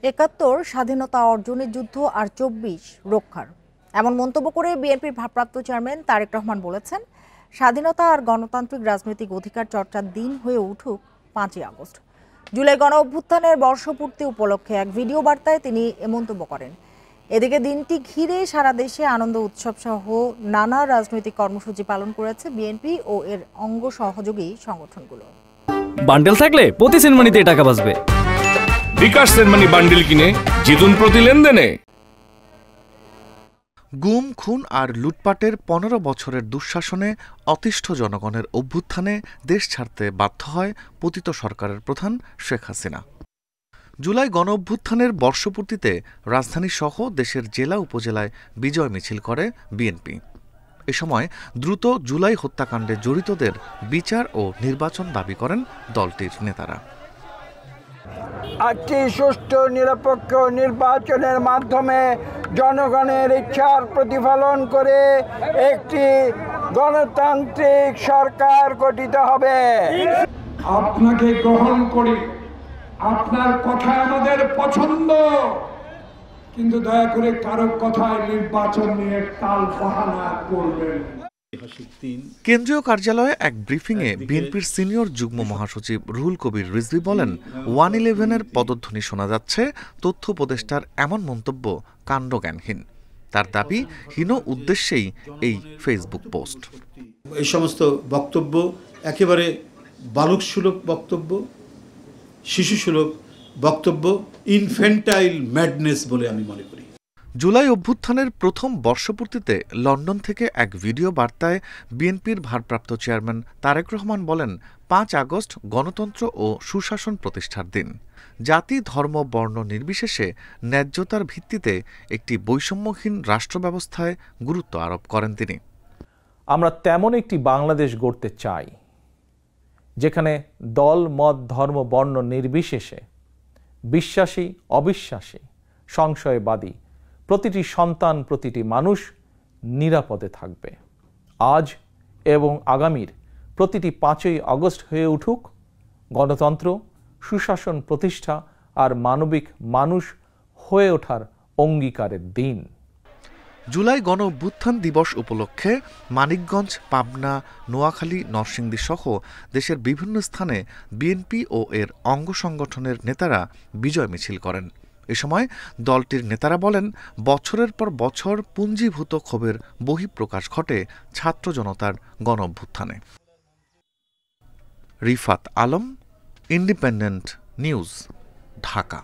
৭১ স্বাধীনতা অর্জনের যুদ্ধ আর ২৪ রক্ষার, এমন মন্তব্য করে বিএনপির ভারপ্রাপ্ত চেয়ারম্যান তারেক রহমান বলেছেন, স্বাধীনতা আর গণতান্ত্রিক রাজনৈতিক অধিকার চর্চার দিন হয়ে উঠুক ৫ই আগস্ট। জুলাই গণ অভ্যুত্থানের বর্ষপূর্তি উপলক্ষে এক ভিডিও বার্তায় তিনি এ মন্তব্য করেন। এদিকে দিনটি ঘিরে সারা দেশে আনন্দ উৎসব সহ নানা রাজনৈতিক কর্মসূচি পালন করেছে বিএনপি ও এর অঙ্গ সহযোগী সংগঠনগুলো। বান্ডেল থাকলে প্রতি সেনমানিতে টাকা বাঁচবে। বিকাশ সেনমানি বান্ডেল কিনে জিতুন প্রতি লেনদেনে। গুম, খুন আর লুটপাটের ১৫ বছরের দুঃশাসনে অতিষ্ঠ জনগণের অভ্যুত্থানে দেশ ছাড়তে বাধ্য হয় পতিত সরকারের প্রধান শেখ হাসিনা। জুলাই গণ অভ্যুত্থানের বর্ষপূর্তিতে রাজধানীসহ দেশের জেলা উপজেলায় বিজয় মিছিল করে বিএনপি। এ সময় দ্রুত জুলাই হত্যাকাণ্ডে জড়িতদের বিচার ও নির্বাচন দাবি করেন দলটির নেতারা। একটি সুষ্ঠু নিরপেক্ষ নির্বাচনের মাধ্যমে জনগণের ইচ্ছার প্রতিফলন করে একটি গণতান্ত্রিক সরকার গঠিত হবে। আপনাকে গ্রহণ করি, আপনার কথা আমাদের পছন্দ, কিন্তু দয়া করে কারো কথায় নির্বাচন নিয়ে টাল বাহানা করবেন। কেন্দ্রীয় কার্যালয়ে এক ব্রিফিংয়ে বিএনপির সিনিয়র যুগ্ম মহাসচিব রুহুল কবির রিজভী বলেন, 111-এর পদধ্বনি শোনা যাচ্ছে, তথ্য উপদেষ্টার এমন মন্তব্য কাণ্ডজ্ঞানহীন। তার দাবি, হীন উদ্দেশ্যেই এই ফেসবুক পোস্ট। এই সমস্ত বক্তব্য একেবারে বালকসুলভ বক্তব্য, শিশুসুলভ বক্তব্য, ইনফ্যান্টাইল ম্যাডনেস বলে আমি মনে করি। জুলাই অভ্যুত্থানের প্রথম বর্ষপূর্তিতে লন্ডন থেকে এক ভিডিও বার্তায় বিএনপির ভারপ্রাপ্ত চেয়ারম্যান তারেক রহমান বলেন, ৫ আগস্ট গণতন্ত্র ও সুশাসন প্রতিষ্ঠার দিন। জাতি, ধর্ম, বর্ণ নির্বিশেষে ন্যায্যতার ভিত্তিতে একটি বৈষম্যহীন রাষ্ট্র ব্যবস্থায় গুরুত্ব আরোপ করেন তিনি। আমরা তেমন একটি বাংলাদেশ গড়তে চাই, যেখানে দল, মত, ধর্ম, বর্ণ নির্বিশেষে বিশ্বাসী, অবিশ্বাসী, সংশয়বাদী প্রতিটি সন্তান, প্রতিটি মানুষ নিরাপদে থাকবে। আজ এবং আগামীর প্রতিটি ৫ই আগস্ট হয়ে উঠুক গণতন্ত্র, সুশাসন প্রতিষ্ঠা আর মানবিক মানুষ হয়ে ওঠার অঙ্গীকারের দিন। জুলাই গণ অভ্যুত্থান দিবস উপলক্ষে মানিকগঞ্জ, পাবনা, নোয়াখালী, নরসিংদী সহ দেশের বিভিন্ন স্থানে বিএনপি ও এর অঙ্গ সংগঠনের নেতারা বিজয় মিছিল করেন। এ সময় দলটির নেতারা বলেন, বছরের পর বছর পুঞ্জীভূত ক্ষোভের বহিঃপ্রকাশ ঘটে ছাত্র জনতার গণ অভ্যুত্থানে। Rifat Alam, independent news, Dhaka.